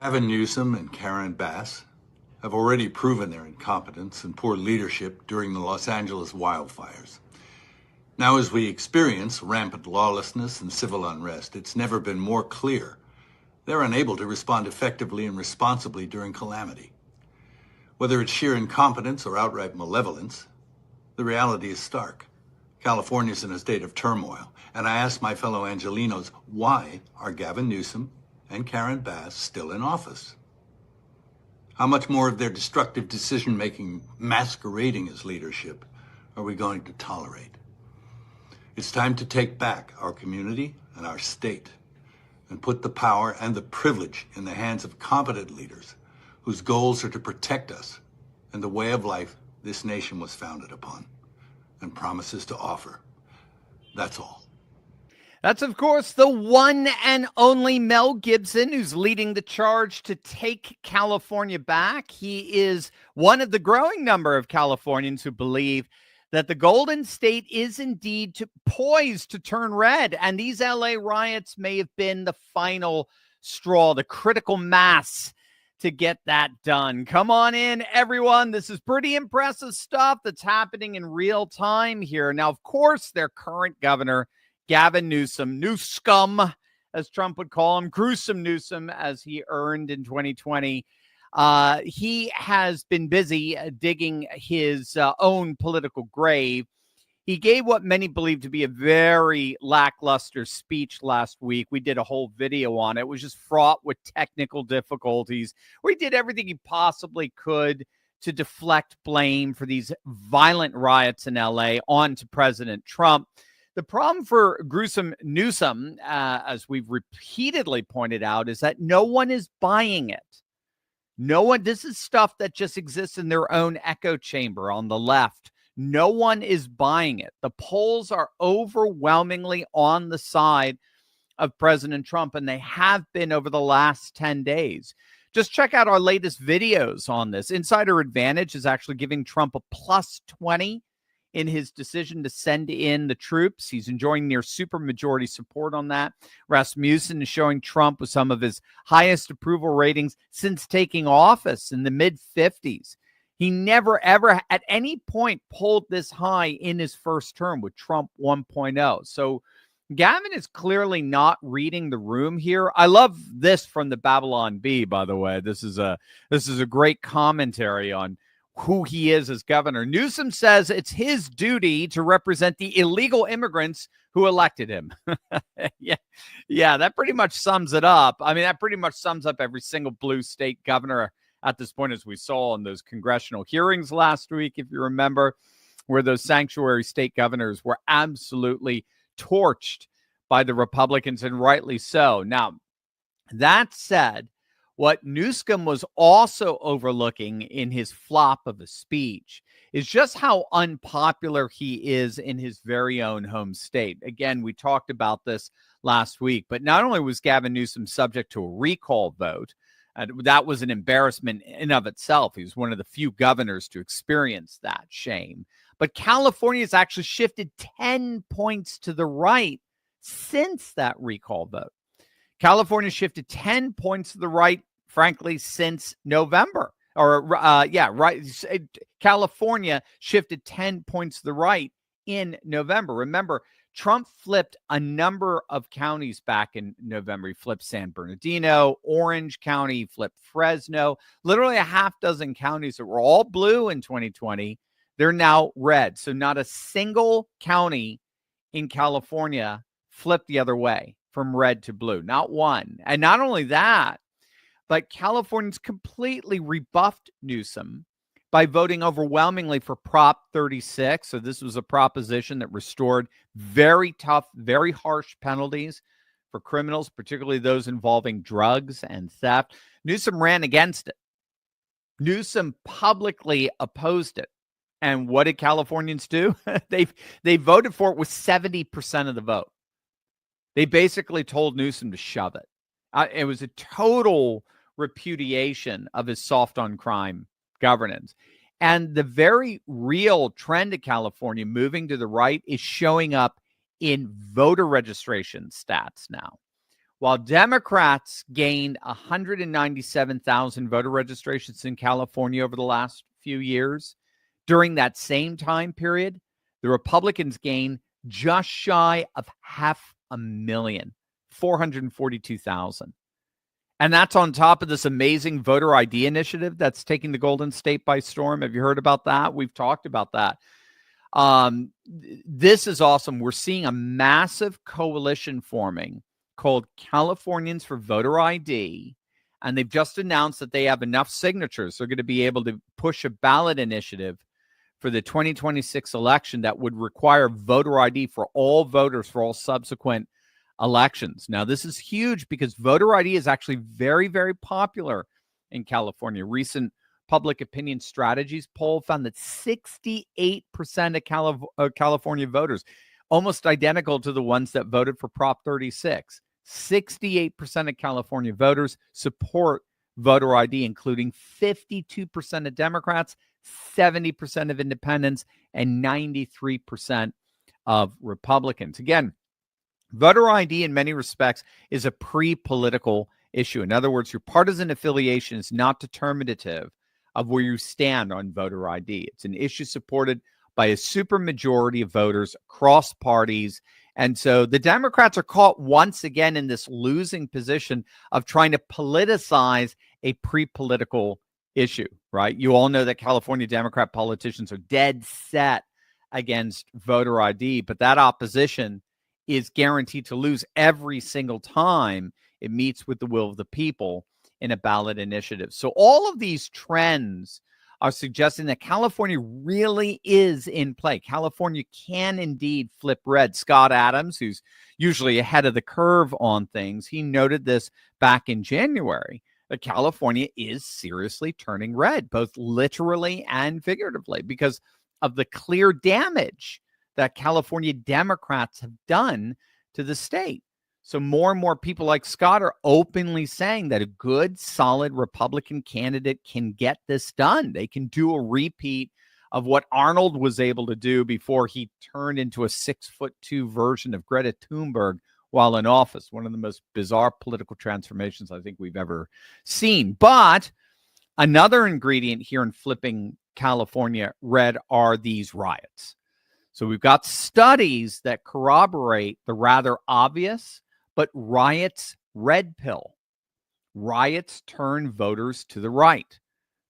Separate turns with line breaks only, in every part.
Gavin Newsom and Karen Bass have already proven their incompetence and poor leadership during the Los Angeles wildfires. Now, as we experience rampant lawlessness and civil unrest, it's never been more clear they're unable to respond effectively and responsibly during calamity. Whether it's sheer incompetence or outright malevolence, the reality is stark. California's in a state of turmoil, and I ask my fellow Angelenos, why are Gavin Newsom and Karen Bass still in office? How much more of their destructive decision-making masquerading as leadership are we going to tolerate? It's time to take back our community and our state and put the power and the privilege in the hands of competent leaders whose goals are to protect us and the way of life this nation was founded upon and promises to offer. That's all.
That's, of course, the one and only Mel Gibson, who's leading the charge to take California back. He is one of the growing number of Californians who believe that the Golden State is indeed poised to turn red. And these LA riots may have been the final straw, the critical mass to get that done. Come on in, everyone. This is pretty impressive stuff that's happening in real time here. Now, of course, their current governor, Gavin Newsom, as Trump would call him, gruesome Newsom, as he earned in 2020. He has been busy digging his own political grave. He gave what many believe to be a very lackluster speech last week. We did a whole video on it. It was just fraught with technical difficulties, where he did everything he possibly could to deflect blame for these violent riots in LA onto President Trump. The problem for gruesome Newsom, as we've repeatedly pointed out, is that no one is buying it. No one, this is stuff that just exists in their own echo chamber on the left. No one is buying it. The polls are overwhelmingly on the side of President Trump, and they have been over the last 10 days. Just check out our latest videos on this. Insider Advantage is actually giving Trump a plus 20 in his decision to send in the troops. He's enjoying near supermajority support on that. Rasmussen is showing Trump with some of his highest approval ratings since taking office in the mid-50s. He never, ever, at any point, polled this high in his first term with Trump 1.0. So Gavin is clearly not reading the room here. I love this from the Babylon Bee, by the way. This is a great commentary on who he is as governor. Newsom says it's his duty to represent the illegal immigrants who elected him. Yeah, that pretty much sums it up. I mean, that pretty much sums up every single blue state governor at this point, as we saw in those congressional hearings last week, if you remember, where those sanctuary state governors were absolutely torched by the Republicans, and rightly so. Now, that said, what Newsom was also overlooking in his flop of a speech is just how unpopular he is in his very own home state. Again, we talked about this last week, but not only was Gavin Newsom subject to a recall vote, that was an embarrassment in of itself. He was one of the few governors to experience that shame. But California has actually shifted 10 points to the right since that recall vote. California shifted 10 points to the right, frankly, since November. California shifted 10 points to the right in November. Remember, Trump flipped a number of counties back in November. He flipped San Bernardino, Orange County, he flipped Fresno, literally a half dozen counties that were all blue in 2020. They're now red. So not a single county in California flipped the other way from red to blue. Not one. And not only that, but Californians completely rebuffed Newsom by voting overwhelmingly for Prop 36. So this was a proposition that restored very tough, very harsh penalties for criminals, particularly those involving drugs and theft. Newsom ran against it. Newsom publicly opposed it. And what did Californians do? They voted for it with 70% of the vote. They basically told Newsom to shove it. It was a total repudiation of his soft on crime governance. And the very real trend of California moving to the right is showing up in voter registration stats now, While Democrats gained 197,000 voter registrations in California over the last few years, during that same time period, the Republicans gained just shy of 500,000, 442,000. And that's on top of this amazing voter ID initiative that's taking the Golden State by storm. Have you heard about that? We've talked about that. This is awesome. We're seeing a massive coalition forming called Californians for Voter ID. And they've just announced that they have enough signatures. They're going to be able to push a ballot initiative for the 2026 election that would require voter ID for all voters for all subsequent elections. Now, this is huge because voter ID is actually very, very popular in California. Recent Public Opinion Strategies poll found that 68% of California voters, almost identical to the ones that voted for Prop 36, 68% of California voters support voter ID, including 52% of Democrats, 70% of independents, and 93% of Republicans. Again, voter ID in many respects is a pre-political issue. In other words, your partisan affiliation is not determinative of where you stand on voter ID. It's an issue supported by a supermajority of voters across parties. And so the Democrats are caught once again in this losing position of trying to politicize a pre-political issue, right? You all know that California Democrat politicians are dead set against voter ID, but that opposition is guaranteed to lose every single time it meets with the will of the people in a ballot initiative. So all of these trends are suggesting that California really is in play. California can indeed flip red. Scott Adams, who's usually ahead of the curve on things, he noted this back in January, that California is seriously turning red, both literally and figuratively, because of the clear damage that California Democrats have done to the state. So more and more people like Scott are openly saying that a good, solid Republican candidate can get this done. They can do a repeat of what Arnold was able to do before he turned into a 6'2" version of Greta Thunberg while in office. One of the most bizarre political transformations I think we've ever seen. But another ingredient here in flipping California red are these riots. So we've got studies that corroborate the rather obvious, but riots red pill. Riots turn voters to the right.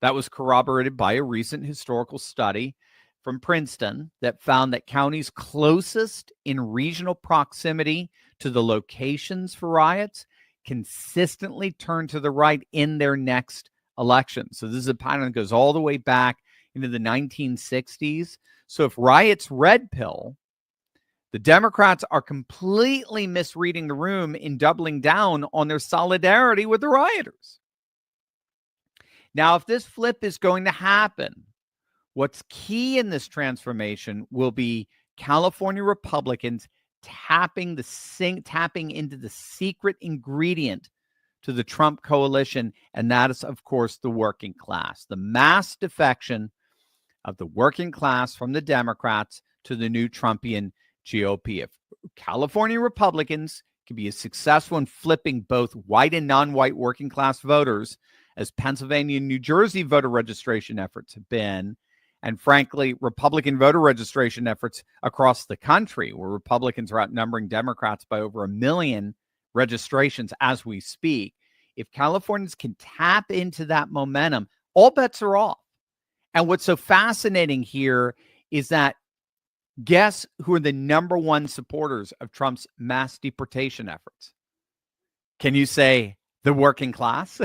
That was corroborated by a recent historical study from Princeton that found that counties closest in regional proximity to the locations for riots consistently turn to the right in their next election. So this is a pattern that goes all the way back into the 1960s. So if riots red pill, the Democrats are completely misreading the room in doubling down on their solidarity with the rioters. Now, if this flip is going to happen, what's key in this transformation will be California Republicans tapping into the secret ingredient to the Trump coalition, and that is, of course, the working class, the mass defection of the working class from the Democrats to the new Trumpian GOP. If California Republicans can be as successful in flipping both white and non-white working class voters as Pennsylvania and New Jersey voter registration efforts have been, and frankly, Republican voter registration efforts across the country, where Republicans are outnumbering Democrats by over 1 million registrations as we speak. If Californians can tap into that momentum, all bets are off. And what's so fascinating here is that guess who are the number one supporters of Trump's mass deportation efforts? Can you say the working class?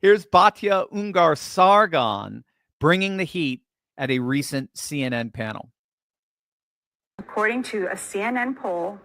Here's Batya Ungar-Sargon bringing the heat at a recent CNN panel.
According to a CNN poll,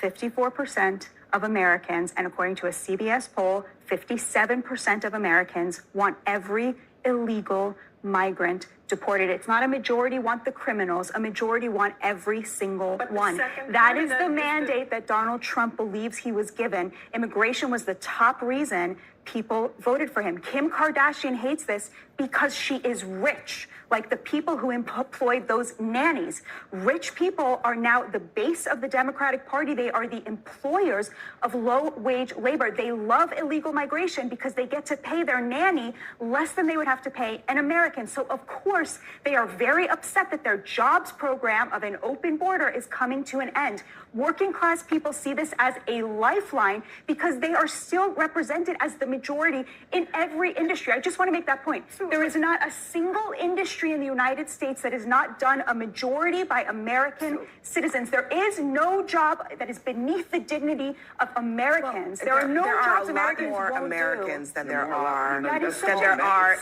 54% of Americans, and according to a CBS poll, 57% of Americans want every illegal migrant deported. It's not a majority want the criminals, a majority want every single one. That is the mandate that Donald Trump believes he was given. Immigration was the top reason people voted for him. Kim Kardashian hates this because she is rich. Like the people who employed those nannies. Rich people are now the base of the Democratic Party. They are the employers of low-wage labor. They love illegal migration because they get to pay their nanny less than they would have to pay an American. So, of course, they are very upset that their jobs program of an open border is coming to an end. Working class people see this as a lifeline because they are still represented as the majority in every industry. I just want to make that point. There is not a single industry in the United States that is not done a majority by American citizens. There is no job that is beneath the dignity of Americans.
Well,
there are
a lot more Americans than there are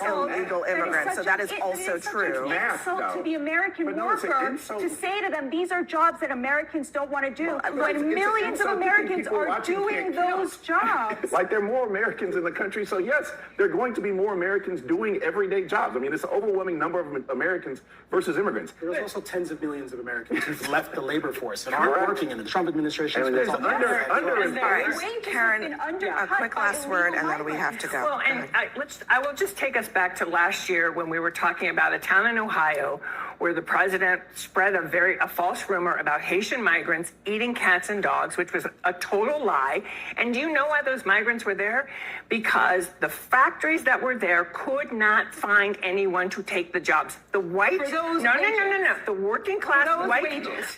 illegal immigrants. So that is also true.
It's an insult to the American worker to say to them, these are jobs that Americans don't want to do. When millions of Americans are doing those jobs.
Like there are more Americans in the country. So yes, there are going to be more Americans doing everyday jobs. I mean, it's an overwhelming number of Americans versus immigrants.
There's also tens of millions of Americans who've left the labor force and aren't working in the Trump administration.
Karen, a quick last word, and then we have to go.
Well, and I will just take us back to last year when we were talking about a town in Ohio where the president spread a false rumor about Haitian migrants eating cats and dogs, which was a total lie. And do you know why those migrants were there? Because the factories that were there could not find anyone to take the jobs. The white, no. The working class white wages.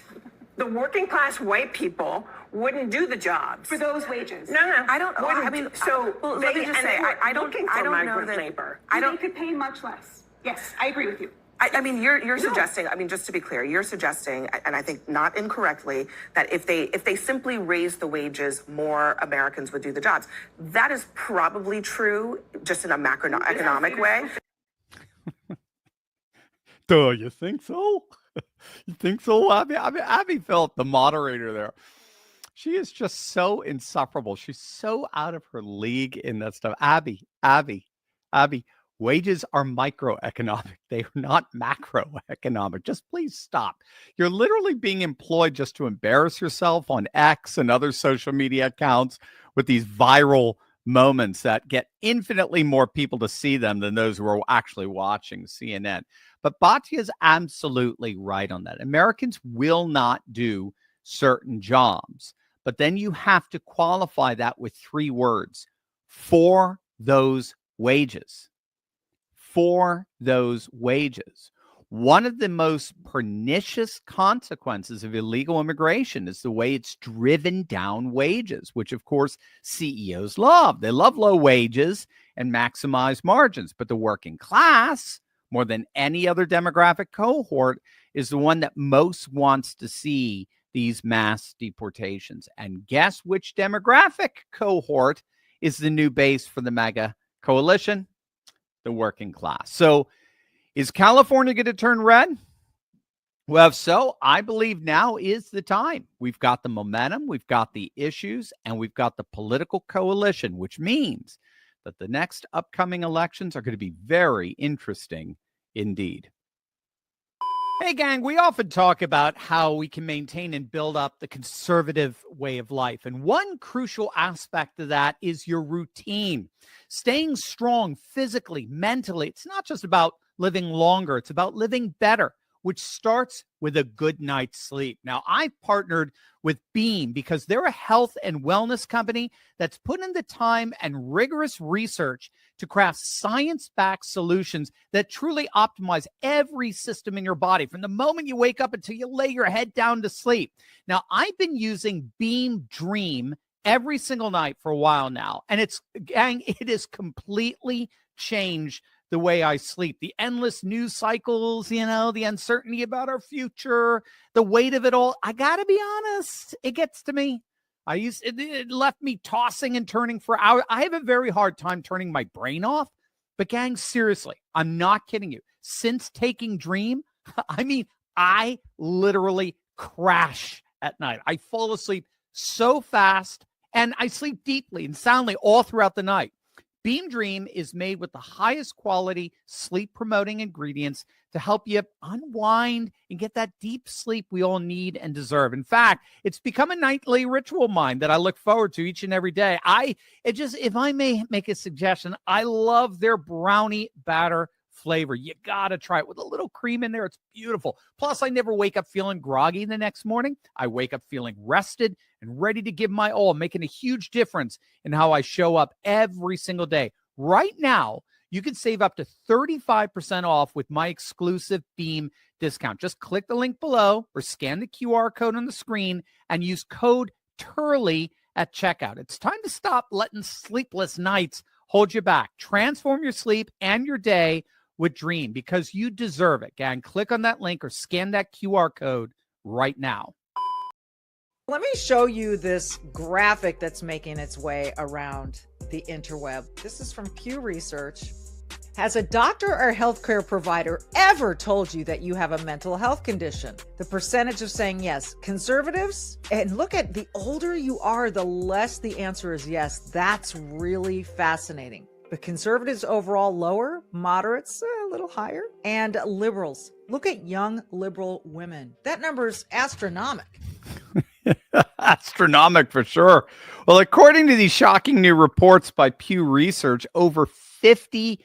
The working class white people wouldn't do the jobs
for those wages.
No.
I don't. I mean,
so
let me just say, I don't
know that
labor.
They could pay much less. Yes, I agree with you.
I mean, you're suggesting. I mean, just to be clear, you're suggesting, and I think not incorrectly, that if they simply raise the wages, more Americans would do the jobs. That is probably true, just in a macroeconomic way.
Duh, you think so? You think so, Abby? I mean, Abby felt the moderator there. She is just so insufferable. She's so out of her league in that stuff. Abby. Wages are microeconomic. They are not macroeconomic. Just please stop. You're literally being employed just to embarrass yourself on X and other social media accounts with these viral moments that get infinitely more people to see them than those who are actually watching CNN. But Batya is absolutely right on that. Americans will not do certain jobs, but then you have to qualify that with 3 words: for those wages. For those wages. One of the most pernicious consequences of illegal immigration is the way it's driven down wages, which of course CEOs love. They love low wages and maximize margins, but the working class, more than any other demographic cohort, is the one that most wants to see these mass deportations. And guess which demographic cohort is the new base for the MAGA coalition? The working class. So is California going to turn red? Well, if so, I believe now is the time. We've got the momentum, we've got the issues, and we've got the political coalition, which means that the next upcoming elections are going to be very interesting indeed. Hey, gang, we often talk about how we can maintain and build up the conservative way of life. And one crucial aspect of that is your routine. Staying strong physically, mentally. It's not just about living longer. It's about living better, which starts with a good night's sleep. Now, I've partnered with Beam because they're a health and wellness company that's put in the time and rigorous research to craft science-backed solutions that truly optimize every system in your body from the moment you wake up until you lay your head down to sleep. Now, I've been using Beam Dream every single night for a while now, and it has completely changed the way I sleep. The endless news cycles, the uncertainty about our future, the weight of it all. I got to be honest, it gets to me. It left me tossing and turning for hours. I have a very hard time turning my brain off. But gang, seriously, I'm not kidding you. Since taking Dream, I literally crash at night. I fall asleep so fast, and I sleep deeply and soundly all throughout the night. Beam Dream is made with the highest quality sleep-promoting ingredients to help you unwind and get that deep sleep we all need and deserve. In fact, it's become a nightly ritual of mine that I look forward to each and every day. If I may make a suggestion, I love their brownie batter flavor. You got to try it with a little cream in there. It's beautiful. Plus, I never wake up feeling groggy the next morning. I wake up feeling rested and ready to give my all, making a huge difference in how I show up every single day. Right now, you can save up to 35% off with my exclusive Beam discount. Just click the link below or scan the QR code on the screen and use code TURLEY at checkout. It's time to stop letting sleepless nights hold you back. Transform your sleep and your day with Dream because you deserve it. Gang, click on that link or scan that QR code right now.
Let me show you this graphic that's making its way around the interweb. This is from Pew Research. Has a doctor or healthcare provider ever told you that you have a mental health condition? The percentage of saying yes. Conservatives, and look at the older you are, the less the answer is yes. That's really fascinating. But conservatives overall lower, moderates a little higher, and liberals. Look at young liberal women. That number's astronomical.
Astronomic for sure. Well, according to these shocking new reports by Pew Research, over 50%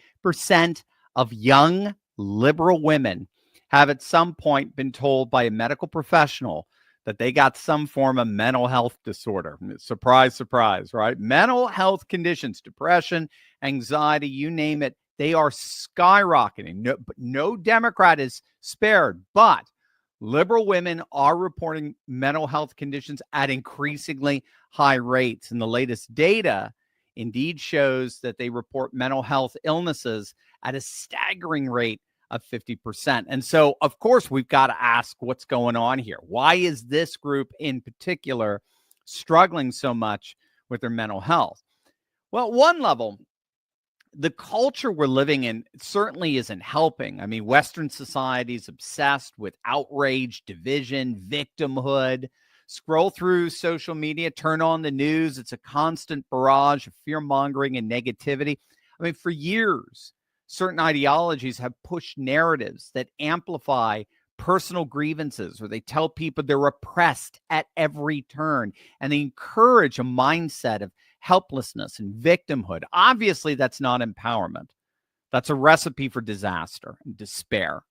of young liberal women have at some point been told by a medical professional that they got some form of mental health disorder. Surprise, surprise, right? Mental health conditions, depression, anxiety, you name it, they are skyrocketing. No Democrat is spared, but liberal women are reporting mental health conditions at increasingly high rates. And the latest data indeed shows that they report mental health illnesses at a staggering rate of 50%. And so, of course, we've got to ask what's going on here. Why is this group in particular struggling so much with their mental health? Well, at one level, the culture we're living in certainly isn't helping. I mean, Western society is obsessed with outrage, division, victimhood. Scroll through social media, turn on the news. It's a constant barrage of fear-mongering and negativity. I mean, for years, certain ideologies have pushed narratives that amplify personal grievances, or they tell people they're oppressed at every turn, and they encourage a mindset of helplessness and victimhood. Obviously, that's not empowerment. That's a recipe for disaster and despair.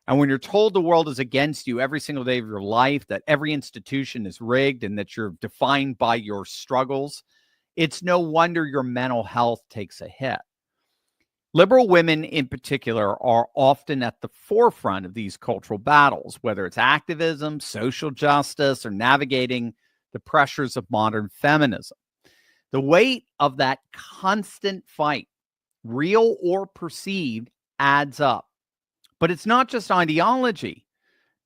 And when you're told the world is against you every single day of your life, that every institution is rigged and that you're defined by your struggles, it's no wonder your mental health takes a hit. Liberal women in particular are often at the forefront of these cultural battles, whether it's activism, social justice, or navigating the pressures of modern feminism. The weight of that constant fight, real or perceived, adds up. But it's not just ideology.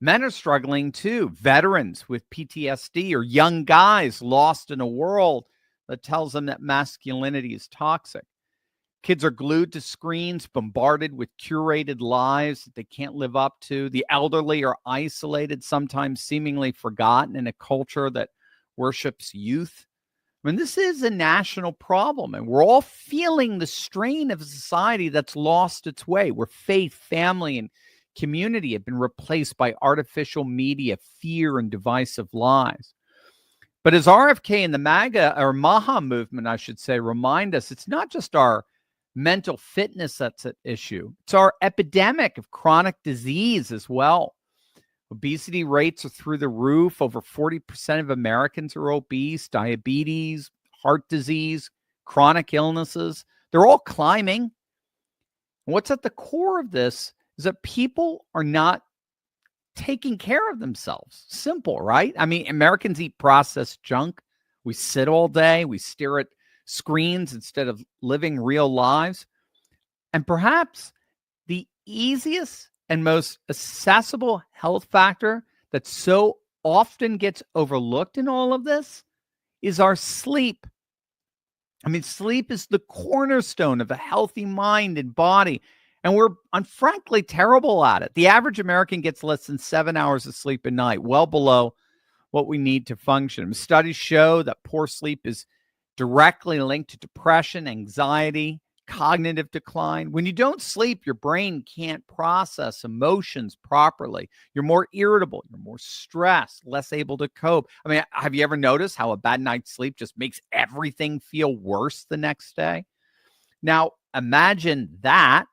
Men are struggling too. Veterans with PTSD or young guys lost in a world that tells them that masculinity is toxic. Kids are glued to screens, bombarded with curated lives that they can't live up to. The elderly are isolated, sometimes seemingly forgotten in a culture that worships youth. I mean, this is a national problem, and we're all feeling the strain of a society that's lost its way, where faith, family, and community have been replaced by artificial media, fear, and divisive lies. But as RFK and the Maha movement, I should say, remind us, it's not just our mental fitness that's at issue. It's our epidemic of chronic disease as well. Obesity rates are through the roof. Over 40% of Americans are obese. Diabetes, heart disease, chronic illnesses, they're all climbing. And what's at the core of this is that people are not taking care of themselves. Simple, right? I mean, Americans eat processed junk. We sit all day. We stare at screens instead of living real lives. And perhaps the easiest and most accessible health factor that so often gets overlooked in all of this is our sleep. I mean, sleep is the cornerstone of a healthy mind and body, and we're frankly terrible at it. The average American gets less than 7 hours of sleep a night, well below what we need to function. Studies show that poor sleep is directly linked to depression, anxiety, cognitive decline. When you don't sleep, your brain can't process emotions properly. You're more irritable, you're more stressed, less able to cope. I mean, have you ever noticed how a bad night's sleep just makes everything feel worse the next day? Now, imagine that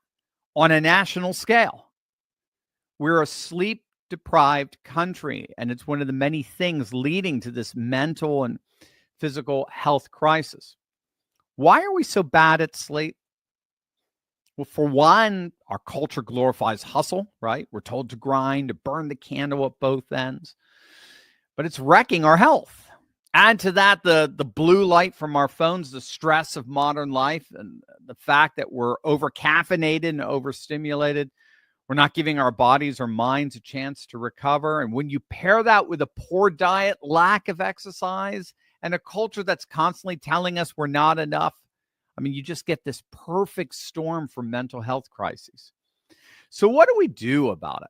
on a national scale. We're a sleep-deprived country, and it's one of the many things leading to this mental and physical health crisis. Why are we so bad at sleep? Well, for one, our culture glorifies hustle, right? We're told to grind, to burn the candle at both ends, but it's wrecking our health. Add to that the blue light from our phones, the stress of modern life, and the fact that we're over-caffeinated and overstimulated. We're not giving our bodies or minds a chance to recover. And when you pair that with a poor diet, lack of exercise, and a culture that's constantly telling us we're not enough, I mean, you just get this perfect storm for mental health crises. So what do we do about it?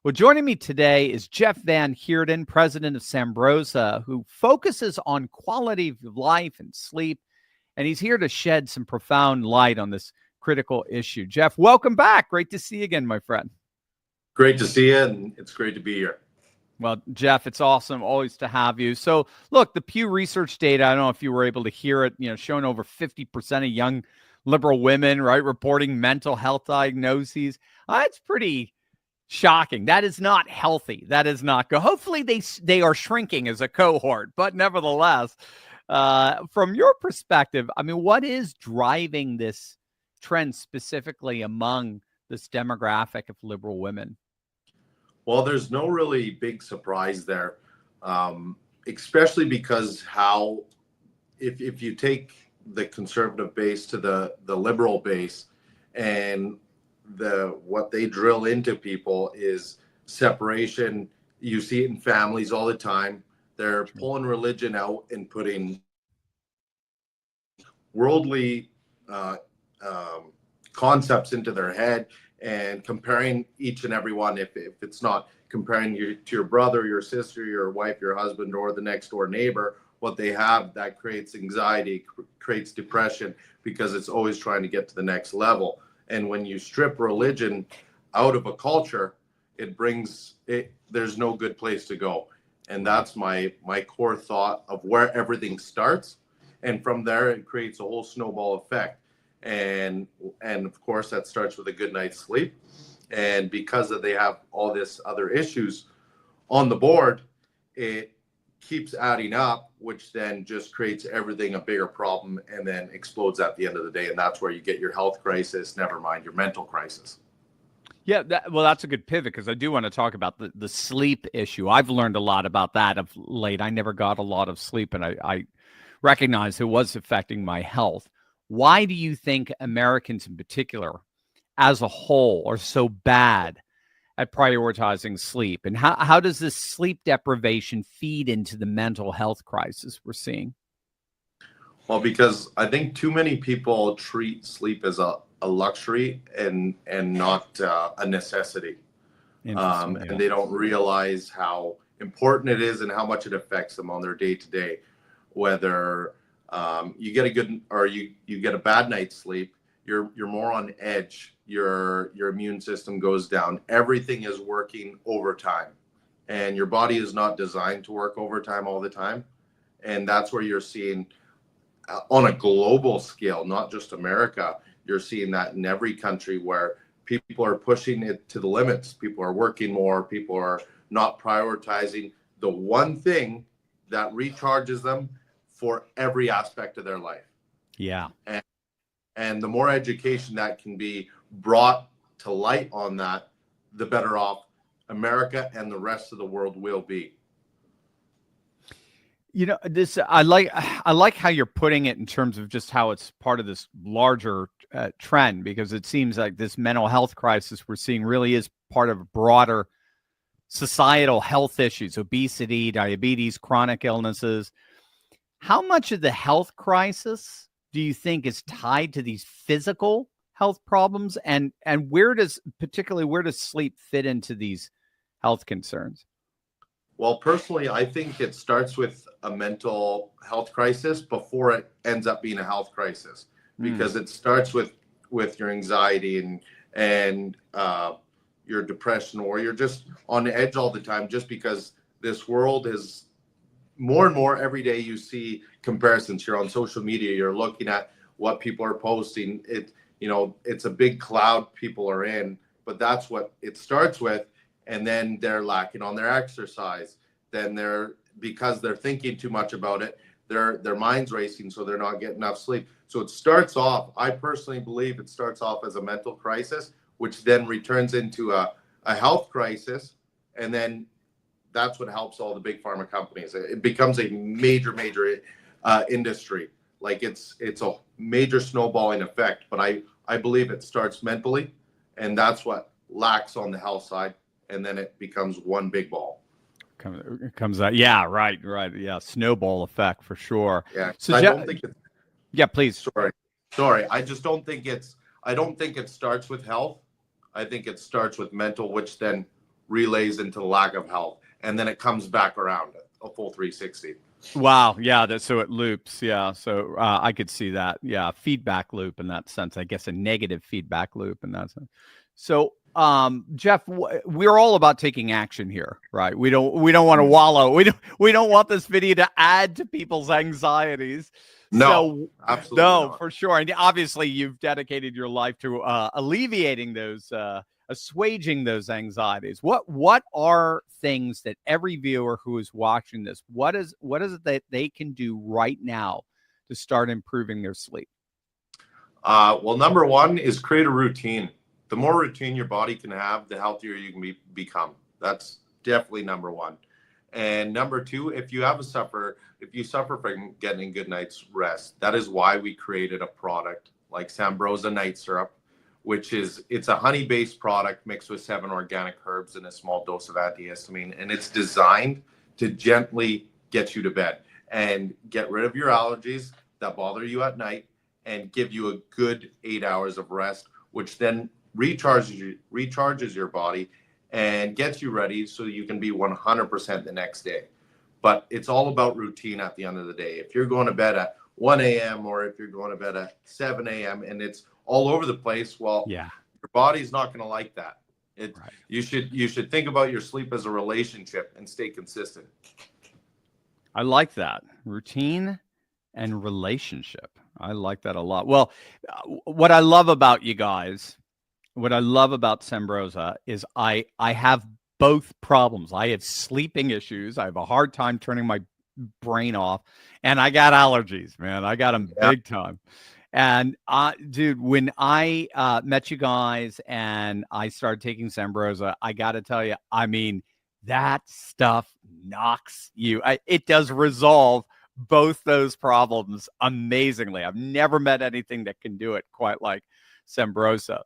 Well, joining me today is Jeff Van Heerden, president of Sambrosa, who focuses on quality of life and sleep. And he's here to shed some profound light on this critical issue. Jeff, welcome back. Great to see you again, my friend.
Great to see you, and it's great to be here.
Well, Jeff, it's awesome always to have you. So look, the Pew Research data, I don't know if you were able to hear it, showing over 50% of young liberal women, right, reporting mental health diagnoses. It's pretty shocking. That is not healthy. That is not good. Hopefully they are shrinking as a cohort, but nevertheless, from your perspective, I mean, what is driving this trend specifically among this demographic of liberal women?
Well, there's no really big surprise there, especially because if you take the conservative base to the liberal base, and what they drill into people is separation. You see it in families all the time. They're pulling religion out and putting worldly concepts into their head and comparing each and every one. If it's not comparing you to your brother, your sister, your wife, your husband, or the next door neighbor, what they have, that creates anxiety, creates depression, because it's always trying to get to the next level. And when you strip religion out of a culture, there's no good place to go. And that's my core thought of where everything starts. And from there, it creates a whole snowball effect. And of course, that starts with a good night's sleep. And because they have all this other issues on the board, it keeps adding up, which then just creates everything a bigger problem and then explodes at the end of the day. And that's where you get your health crisis, never mind your mental crisis.
Yeah, that's a good pivot, because I do want to talk about the sleep issue. I've learned a lot about that of late. I never got a lot of sleep, and I recognized it was affecting my health. Why do you think Americans in particular, as a whole, are so bad at prioritizing sleep? And how does this sleep deprivation feed into the mental health crisis we're seeing?
Well, because I think too many people treat sleep as a luxury and not a necessity. And they don't realize how important it is and how much it affects them on their day-to-day. Whether you get a good or you get a bad night's sleep, you're more on edge. Your immune system goes down. Everything is working overtime, and your body is not designed to work overtime all the time. And that's where you're seeing on a global scale, not just America, you're seeing that in every country where people are pushing it to the limits. People are working more. People are not prioritizing the one thing that recharges them for every aspect of their life.
Yeah.
And the more education that can be brought to light on that, the better off America and the rest of the world will be.
I like how you're putting it in terms of just how it's part of this larger trend, because it seems like this mental health crisis we're seeing really is part of broader societal health issues: obesity, diabetes, chronic illnesses. How much of the health crisis do you think is tied to these physical health problems, and where does sleep fit into these health concerns?
Well, personally, I think it starts with a mental health crisis before it ends up being a health crisis, because it starts with with your anxiety and your depression, or you're just on the edge all the time, just because this world is more and more every day. You see comparisons. You're on social media, you're looking at what people are posting. It's a big cloud people are in, but that's what it starts with. And then they're lacking on their exercise. Then because they're thinking too much about it, their mind's racing, so they're not getting enough sleep. So it starts off, I personally believe it starts off as a mental crisis, which then returns into a health crisis. And then that's what helps all the big pharma companies. It becomes a major industry. Like it's a major snowballing effect. But I believe it starts mentally, and that's what lacks on the health side. And then it becomes one big ball.
Comes out. Yeah, right. Yeah, snowball effect for sure.
Yeah.
So
I don't think it's,
yeah, please.
Sorry. I just don't think it starts with health. I think it starts with mental, which then relays into the lack of health. And then it comes back around a full 360.
Wow. Yeah. So it loops. Yeah. So I could see that. Yeah. Feedback loop in that sense. I guess a negative feedback loop in that sense. So, Jeff, we're all about taking action here, right? We don't want to wallow. We don't want this video to add to people's anxieties.
No, absolutely
not. For sure. And obviously you've dedicated your life to alleviating those, assuaging those anxieties. What are things that every viewer who is watching this, what is it that they can do right now to start improving their sleep?
Well, number one is create a routine. The more routine your body can have, the healthier you can become. That's definitely number one. And number two, if you suffer from getting a good night's rest, that is why we created a product like Sambrosa Night Syrup, it's a honey-based product mixed with 7 organic herbs and a small dose of antihistamine. And it's designed to gently get you to bed and get rid of your allergies that bother you at night and give you a good 8 hours of rest, which then recharges your body and gets you ready so you can be 100% the next day. But it's all about routine at the end of the day. If you're going to bed at 1 a.m. or if you're going to bed at 7 a.m. and it's all over the place, well, your body's not going to like that. Right. You should think about your sleep as a relationship and stay consistent.
I like that. Routine and relationship. I like that a lot. Well, what I love about you guys, what I love about Sambrosa is I have both problems. I have sleeping issues. I have a hard time turning my brain off, and I got allergies, man. I got them big time. And dude, when I met you guys and I started taking Sambrosa, I got to tell you, I mean, that stuff knocks you. It does resolve both those problems amazingly. I've never met anything that can do it quite like Sambrosa.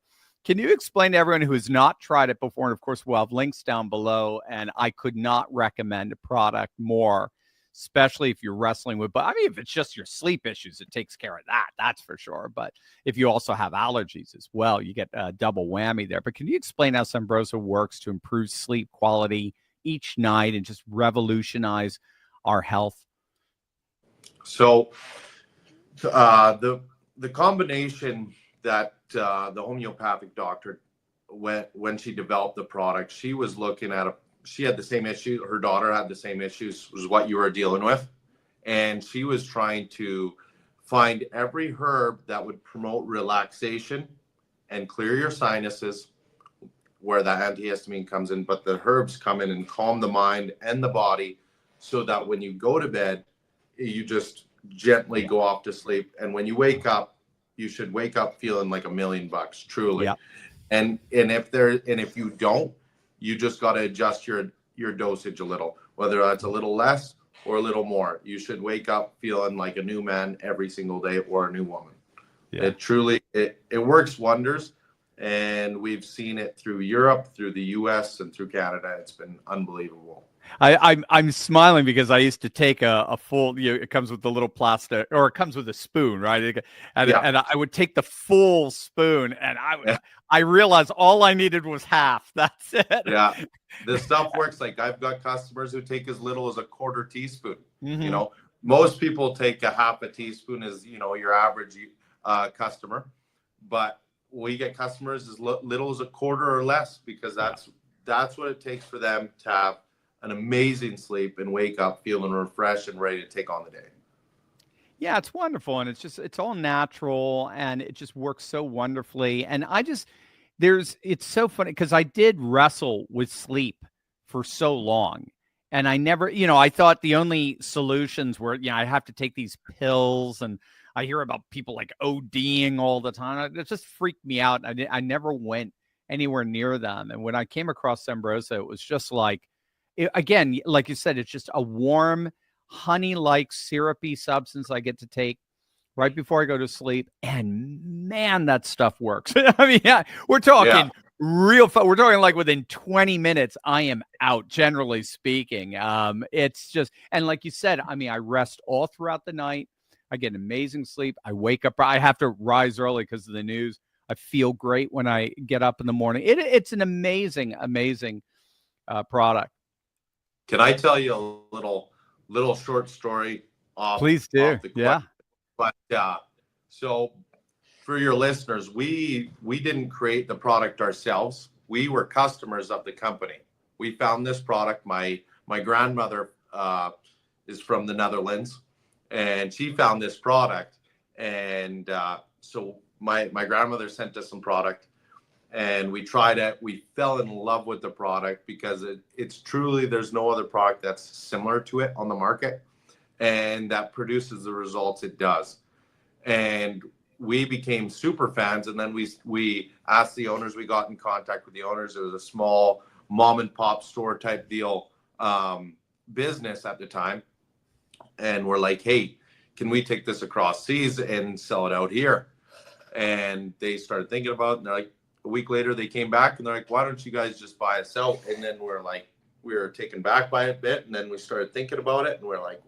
Can you explain to everyone who has not tried it before? And of course, we'll have links down below. And I could not recommend a product more, especially if you're wrestling with, but I mean, if it's just your sleep issues, it takes care of that. That's for sure. But if you also have allergies as well, you get a double whammy there. But can you explain how Sambrosa works to improve sleep quality each night and just revolutionize our health?
So the combination that the homeopathic doctor, when she developed the product, she was looking at she had the same issue. Her daughter had the same issues, was what you were dealing with. And she was trying to find every herb that would promote relaxation and clear your sinuses, where the antihistamine comes in, but the herbs come in and calm the mind and the body so that when you go to bed, you just gently go off to sleep. And when you wake up, you should wake up feeling like $1 million, truly. Yeah. And if you don't, you just got to adjust your dosage a little, whether that's a little less or a little more. You should wake up feeling like a new man every single day, or a new woman. Yeah. It truly works wonders. And we've seen it through Europe, through the US, and through Canada. It's been unbelievable.
I'm smiling because I used to take a full, it comes with the little plastic, or it comes with a spoon, right? And I would take the full spoon, and I realized all I needed was half. That's it.
Yeah. This stuff works. Like, I've got customers who take as little as a quarter teaspoon. Mm-hmm. Most people take a half a teaspoon as, your average customer. But we get customers as little as a quarter or less, because that's what it takes for them to have an amazing sleep and wake up feeling refreshed and ready to take on the day.
Yeah, it's wonderful. And it's all natural, and it just works so wonderfully. And it's so funny because I did wrestle with sleep for so long. And I never, I thought the only solutions were, I have to take these pills, and I hear about people like ODing all the time. It just freaked me out. I never went anywhere near them. And when I came across Sembrosa, it was just like, again, like you said, it's just a warm, honey-like syrupy substance I get to take right before I go to sleep. And man, that stuff works. I mean, we're talking real fun. We're talking like within 20 minutes, I am out, generally speaking. It's just, and like you said, I mean, I rest all throughout the night. I get amazing sleep. I wake up. I have to rise early because of the news. I feel great when I get up in the morning. It's an amazing, amazing product.
Can I tell you a little short story?
Please do. Yeah.
But so for your listeners, we didn't create the product ourselves. We were customers of the company. We found this product. My grandmother is from the Netherlands, and she found this product. And so my grandmother sent us some product, and we tried it. We fell in love with the product because it's truly, there's no other product that's similar to it on the market and that produces the results it does. And we became super fans. And then we asked the owners, we got in contact with the owners. It was a small mom and pop store type deal business at the time. And we're like, hey, can we take this across seas and sell it out here? And they started thinking about it, and they're like, a week later, they came back and they're like, why don't you guys just buy us out? And then we were taken back by it a bit. And then we started thinking about it, and we're like,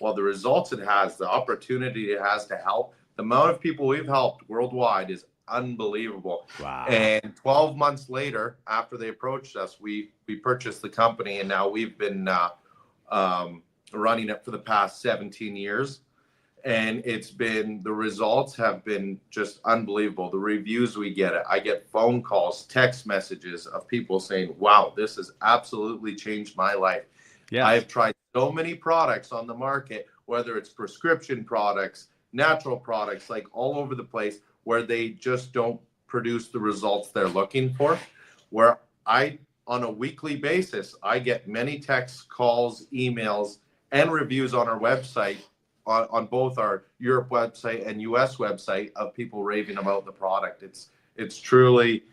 well, the results it has, the opportunity it has to help, the amount of people we've helped worldwide is unbelievable.
Wow.
And 12 months later, after they approached us, we purchased the company, and now we've been running it for the past 17 years. And the results have been just unbelievable. The reviews we get, I get phone calls, text messages of people saying, wow, this has absolutely changed my life. Yeah. I've tried so many products on the market, whether it's prescription products, natural products, like all over the place, where they just don't produce the results they're looking for. Where on a weekly basis, I get many texts, calls, emails, and reviews on our website, on both our Europe website and US website, of people raving about the product. It's truly,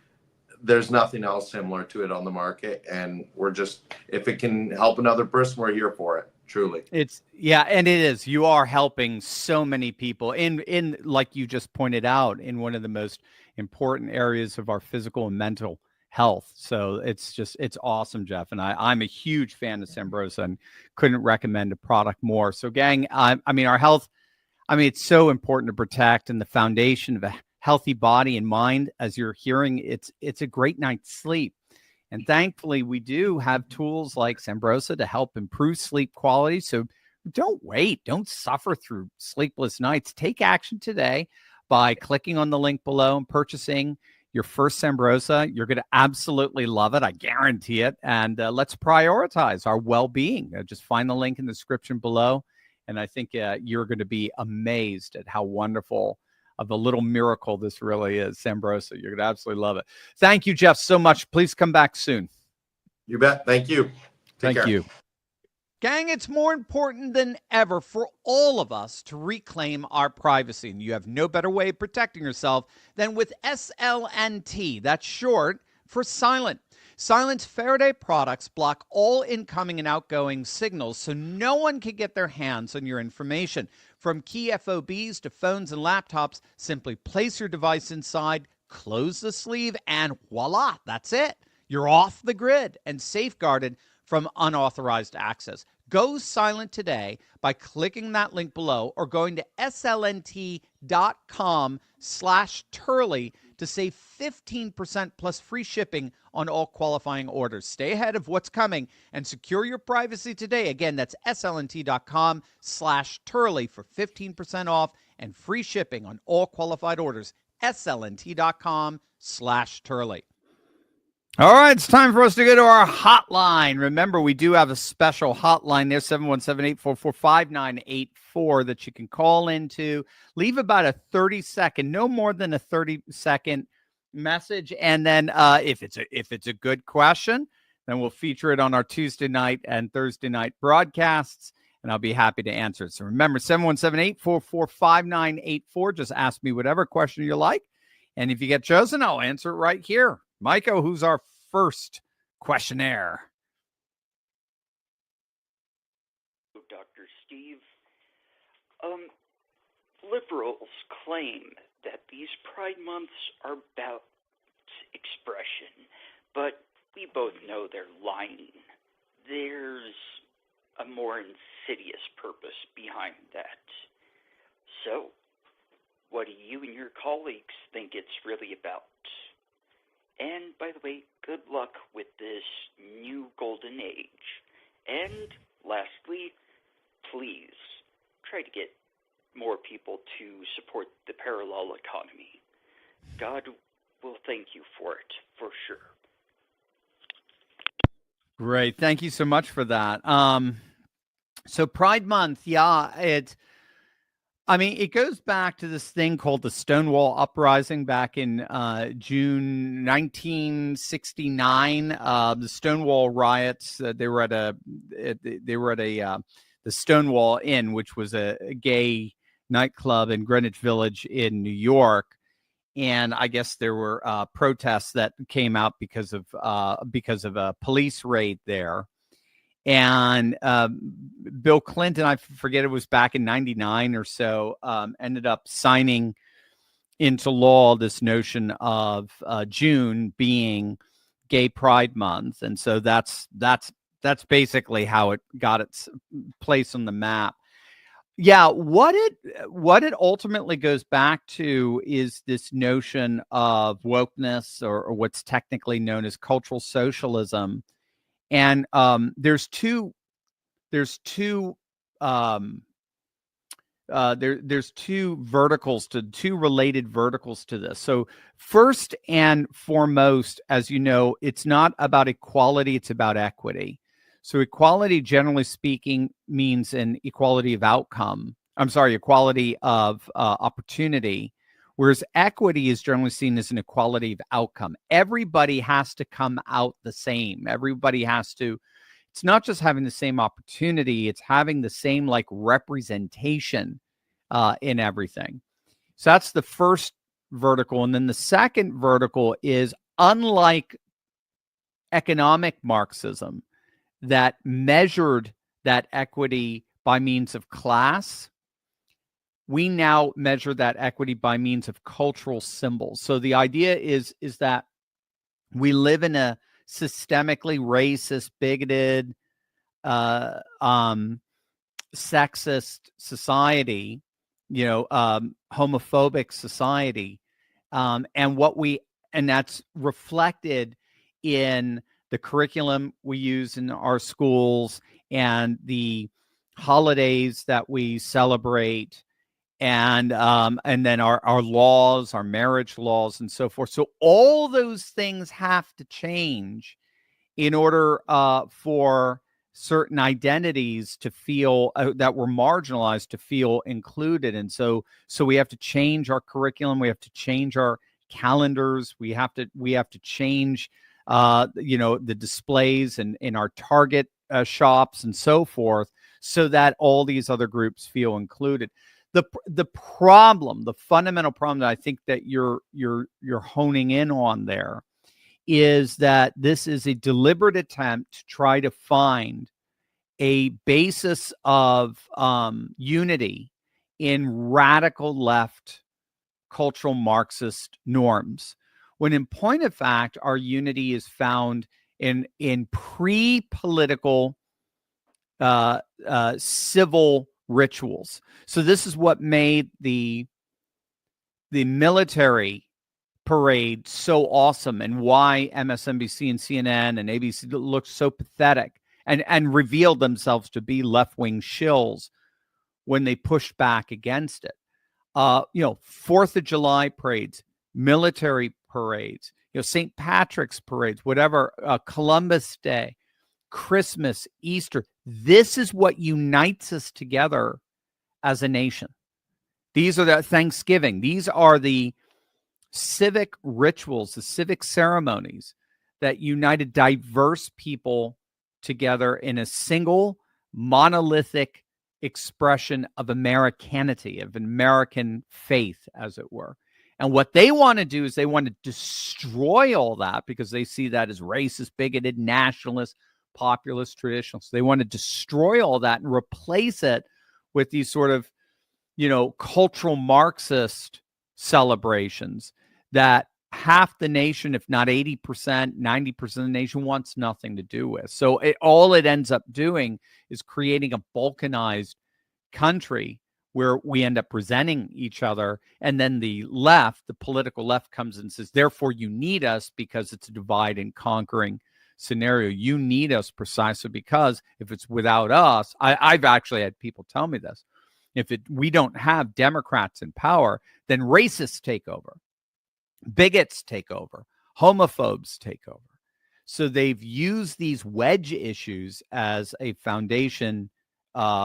there's nothing else similar to it on the market. And we're just, if it can help another person, we're here for it. Truly.
And it is. You are helping so many people in like you just pointed out, in one of the most important areas of our physical and mental health. So it's awesome, Jeff. And I'm a huge fan of Sembrosa and couldn't recommend a product more. So gang, I mean, our health, it's so important to protect, and the foundation of a healthy body and mind, as you're hearing, it's a great night's sleep. And thankfully we do have tools like Sembrosa to help improve sleep quality. So don't wait, don't suffer through sleepless nights. Take action today by clicking on the link below and purchasing your first Sembrosa. You're going to absolutely love it. I guarantee it. And let's prioritize our well-being. Just find the link in the description below. And I think you're going to be amazed at how wonderful of a little miracle this really is, Sembrosa. You're going to absolutely love it. Thank you, Jeff, so much. Please come back soon.
You bet. Thank you.
Thank you. Gang, it's more important than ever for all of us to reclaim our privacy. And you have no better way of protecting yourself than with SLNT. That's short for silent. Silent's Faraday products block all incoming and outgoing signals so no one can get their hands on your information. From key FOBs to phones and laptops, simply place your device inside, close the sleeve, and voila, that's it. You're off the grid and safeguarded from unauthorized access. Go silent today by clicking that link below or going to slnt.com/Turley to save 15% plus free shipping on all qualifying orders. Stay ahead of what's coming and secure your privacy today. Again, that's slnt.com/Turley for 15% off and free shipping on all qualified orders. slnt.com/Turley. All right, it's time for us to go to our hotline. Remember, we do have a special hotline there, 717-844-5984, that you can call into. Leave about a 30-second, no more than a 30-second message. And then if it's a good question, then we'll feature it on our Tuesday night and Thursday night broadcasts, and I'll be happy to answer it. So remember, 717-844-5984. Just ask me whatever question you like. And if you get chosen, I'll answer it right here. Maiko, who's our first questionnaire?
Dr. Steve, liberals claim that these Pride Months are about expression, but we both know they're lying. There's a more insidious purpose behind that. So, what do you and your colleagues think it's really about? And, by the way, good luck with this new golden age. And, lastly, please try to get more people to support the parallel economy. God will thank you for it, for sure.
Great. Thank you so much for that. So Pride Month, it goes back to this thing called the Stonewall Uprising back in June 1969. The Stonewall riots. They were at the Stonewall Inn, which was a gay nightclub in Greenwich Village in New York. And I guess there were protests that came out because of a police raid there. And Bill Clinton, I forget, it was back in 99 or so, ended up signing into law this notion of June being Gay Pride Month. And so that's basically how it got its place on the map. Yeah, what it ultimately goes back to is this notion of wokeness, or what's technically known as cultural socialism. And there's two related verticals to this. So first and foremost, as you know, it's not about equality, it's about equity. So equality, generally speaking, means an equality of outcome. Equality of opportunity. Whereas equity is generally seen as an equality of outcome. Everybody has to come out the same. Everybody has to, it's not just having the same opportunity, it's having the same representation in everything. So that's the first vertical. And then the second vertical is, unlike economic Marxism that measured that equity by means of class, we now measure that equity by means of cultural symbols. So the idea is that we live in a systemically racist, bigoted, sexist society, homophobic society, and that's reflected in the curriculum we use in our schools and the holidays that we celebrate, and then our laws, our marriage laws, and so forth. So all those things have to change in order for certain identities to feel that were marginalized to feel included. And so we have to change our curriculum. We have to change our calendars. We have to change the displays in our Target shops and so forth, so that all these other groups feel included. The problem, the fundamental problem that I think that you're honing in on there, is that this is a deliberate attempt to try to find a basis of unity in radical left cultural Marxist norms, when in point of fact, our unity is found in pre-political civil rituals. So this is what made the military parade so awesome, and why MSNBC and CNN and ABC looked so pathetic and revealed themselves to be left-wing shills when they pushed back against it. 4th of July parades, military parades, St. Patrick's parades, whatever, Columbus Day, Christmas, Easter. This is what unites us together as a nation. These are the Thanksgiving. These are the civic rituals, the civic ceremonies that united diverse people together in a single monolithic expression of Americanity, of American faith, as it were. And what they want to do is they want to destroy all that because they see that as racist, bigoted, nationalist, populist, traditional. So they want to destroy all that and replace it with these sort of, cultural Marxist celebrations that half the nation, if not 80%, 90% of the nation wants nothing to do with. So all it ends up doing is creating a balkanized country where we end up resenting each other. And then the left, the political left, comes and says, therefore you need us because it's a divide and conquering scenario. You need us precisely because if it's without us, I've actually had people tell me this, we don't have Democrats in power, then racists take over, bigots take over, homophobes take over. So they've used these wedge issues as a foundation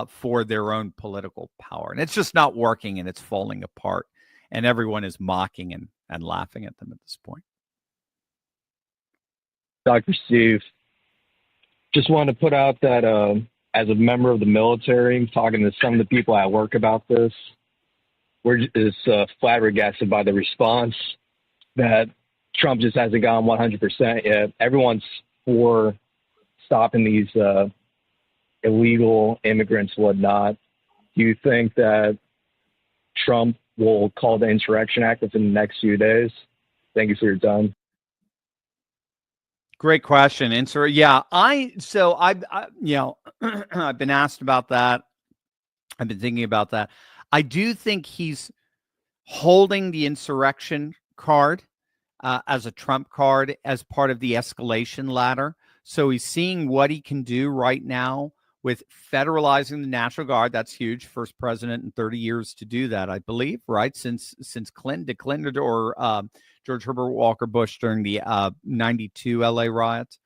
for their own political power. And it's just not working, and it's falling apart. And everyone is mocking and laughing at them at this point.
Dr. Steve, just want to put out that as a member of the military, talking to some of the people at work about this, we're just flabbergasted by the response that Trump just hasn't gone 100% yet. Everyone's for stopping these illegal immigrants, whatnot. Do you think that Trump will call the Insurrection Act within the next few days? Thank you for your time.
Great question. Yeah, I've been asked about that. I've been thinking about that. I do think he's holding the insurrection card as a trump card as part of the escalation ladder. So he's seeing what he can do right now with federalizing the National Guard. That's huge. First president in 30 years to do that, I believe, right? Since Clinton, did Clinton or George Herbert Walker Bush during the 92 LA riots,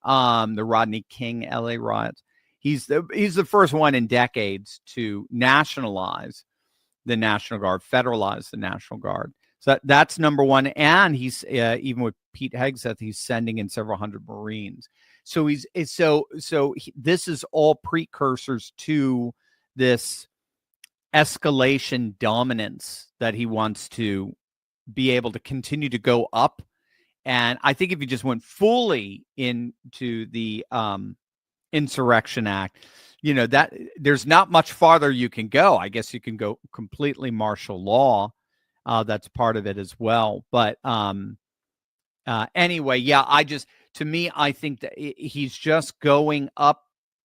the Rodney King LA riots. He's the first one in decades to nationalize the National Guard, federalize the National Guard. So that's number one. And he's even with Pete Hegseth, he's sending in several hundred Marines. So this is all precursors to this escalation dominance that he wants to be able to continue to go up. And I think if you just went fully into the Insurrection Act, that there's not much farther you can go. I guess you can go completely martial law. That's part of it as well. But anyway, yeah, I think that he's just going up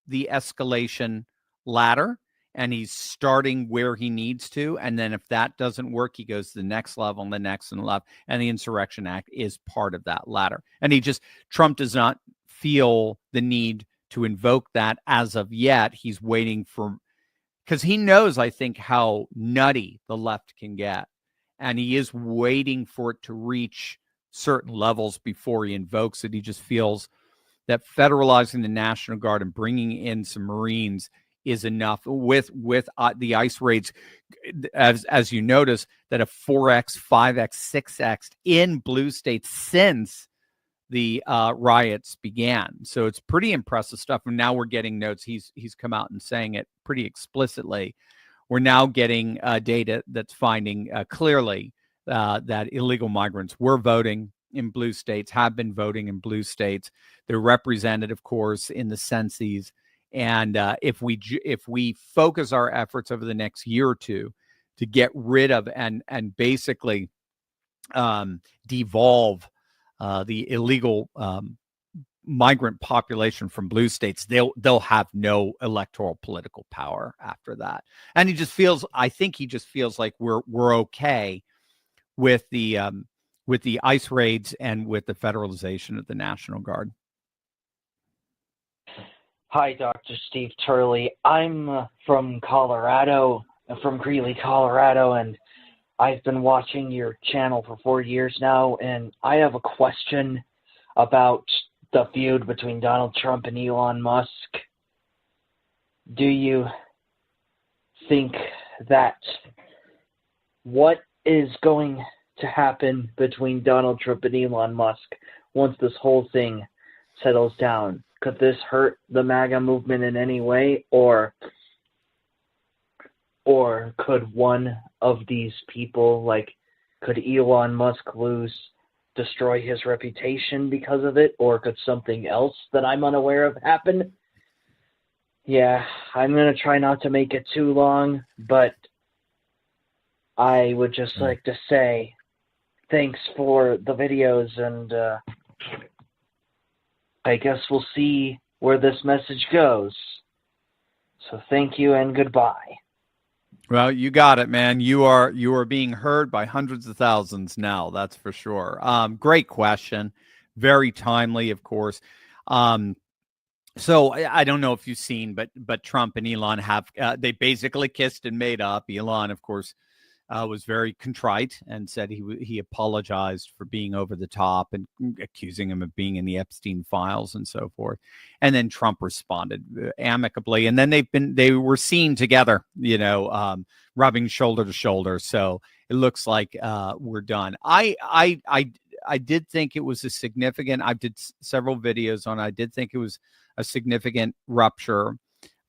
the escalation ladder and he's starting where he needs to. And then if that doesn't work, he goes to the next level and the next and the left. And the Insurrection Act is part of that ladder. And Trump does not feel the need to invoke that as of yet. He's waiting because he knows, I think, how nutty the left can get. And he is waiting for it to reach certain levels before he invokes it. He just feels that federalizing the National Guard and bringing in some Marines is enough with the ICE raids, as you notice, that a 4X, 5X, 6X in blue states since the riots began. So it's pretty impressive stuff. And now we're getting notes. He's come out and saying it pretty explicitly. We're now getting data that's finding clearly that illegal migrants were voting in blue states, have been voting in blue states. They're represented, of course, in the census. And if we focus our efforts over the next year or two to get rid of and basically devolve the illegal migrant population from blue states, they'll have no electoral political power after that. And I think he just feels like we're okay with the ICE raids and with the federalization of the National Guard.
Hi, Dr. Steve Turley. I'm from Colorado, from Greeley, Colorado, and I've been watching your channel for 4 years now, and I have a question about the feud between Donald Trump and Elon Musk. Do you think that what is going to happen between Donald Trump and Elon Musk once this whole thing settles down? Could this hurt the MAGA movement in any way, or could one of these people, like, could Elon Musk destroy his reputation because of it, or could something else that I'm unaware of happen? Yeah, I'm going to try not to make it too long, but I would just like to say thanks for the videos, and I guess we'll see where this message goes. So thank you and goodbye.
Well, you got it, man. You are being heard by hundreds of thousands now. That's for sure. Great question. Very timely, of course. So I don't know if you've seen, but Trump and Elon have they basically kissed and made up. Elon, of course, was very contrite and said he apologized for being over the top and accusing him of being in the Epstein files and so forth. And then Trump responded amicably. And then they were seen together, rubbing shoulder to shoulder. So it looks like we're done. I did think it was a significant. I did several videos on. I did think it was a significant rupture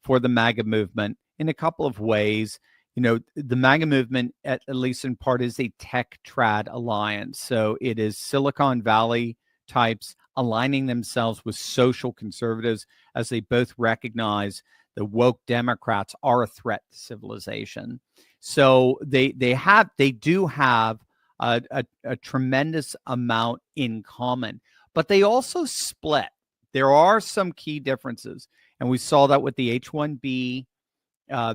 for the MAGA movement in a couple of ways. The MAGA movement, at least in part, is a tech trad alliance. So it is Silicon Valley types aligning themselves with social conservatives, as they both recognize the woke Democrats are a threat to civilization. So they do have a tremendous amount in common, but they also split. There are some key differences, and we saw that with the H-1B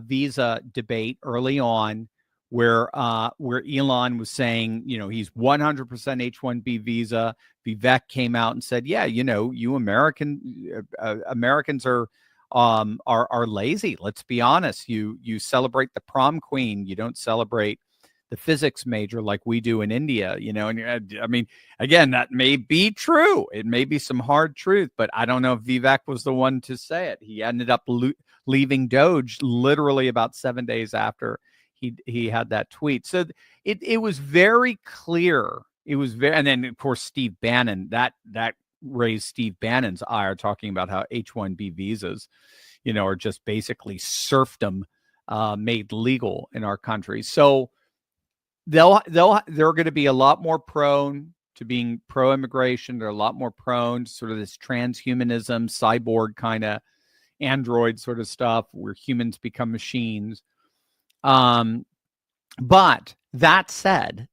visa debate early on, where Elon was saying, he's 100% H-1B visa. Vivek came out and said, yeah, you Americans are lazy. Let's be honest. You celebrate the prom queen. You don't celebrate the physics major like we do in India, and I mean, again, that may be true. It may be some hard truth, but I don't know if Vivek was the one to say it. He ended up leaving Doge literally about 7 days after he had that tweet. So it was very clear. It was very, and then of course Steve Bannon, that raised Steve Bannon's ire, talking about how H-1B visas, are just basically serfdom made legal in our country. So they're going to be a lot more prone to being pro-immigration. They're a lot more prone to sort of this transhumanism, cyborg kind of android sort of stuff where humans become machines. But that said,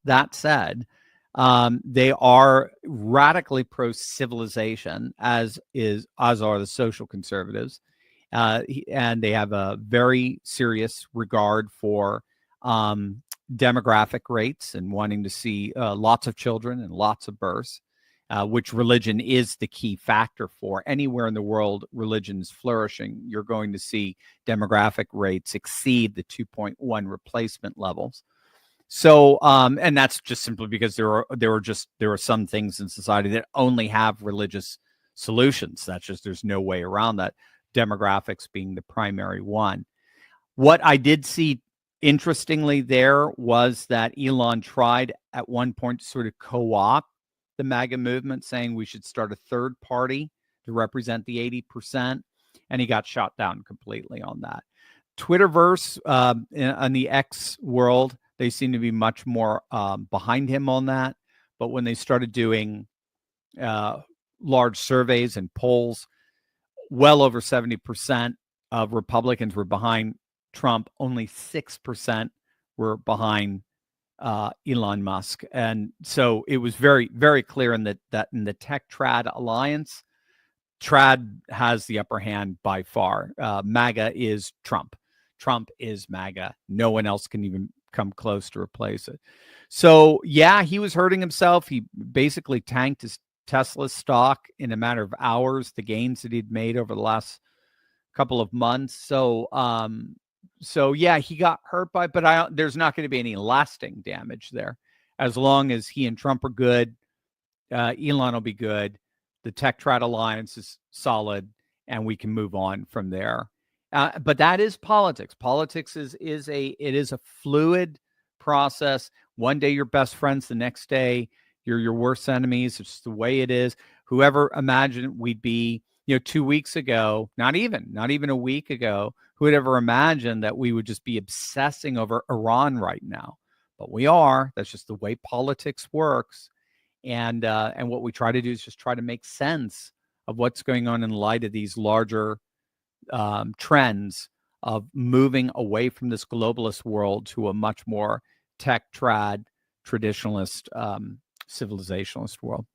they are radically pro-civilization, as are the social conservatives. And they have a very serious regard for demographic rates and wanting to see lots of children and lots of births, which religion is the key factor for. Anywhere in the world religion is flourishing, you're going to see demographic rates exceed the 2.1 replacement levels. So, and that's just simply because there are some things in society that only have religious solutions. That's just, there's no way around that, demographics being the primary one. What I did see interestingly there was that Elon tried at one point to sort of co-opt the MAGA movement, saying we should start a third party to represent the 80%, and he got shot down completely on that. Twitterverse, in the X world, they seem to be much more behind him on that. But when they started doing large surveys and polls, well over 70% of Republicans were behind Trump. Only 6% were behind Elon Musk. And so it was very, very clear in that in the tech trad alliance, trad has the upper hand by far. MAGA is Trump. Trump is MAGA. No one else can even come close to replace it. So yeah, he was hurting himself. He basically tanked his Tesla stock in a matter of hours, the gains that he'd made over the last couple of months. So So yeah, he got hurt by, but there's not going to be any lasting damage there. As long as he and Trump are good, Elon will be good. The tech-trad alliance is solid, and we can move on from there. But that is politics. Politics is a fluid process. One day you're best friends, the next day you're your worst enemies. It's just the way it is. Whoever imagined we'd be, 2 weeks ago, not even a week ago, who would ever imagine that we would just be obsessing over Iran right now? But we are. That's just the way politics works. And what we try to do is just try to make sense of what's going on in light of these larger trends of moving away from this globalist world to a much more tech trad, traditionalist, civilizationalist world.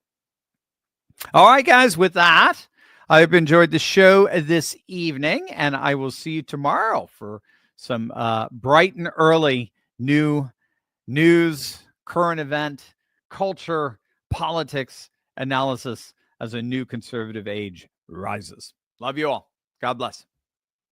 All right, guys, with that, I hope you enjoyed the show this evening, and I will see you tomorrow for some bright and early new news, current event, culture, politics analysis as a new conservative age rises. Love you all. God bless.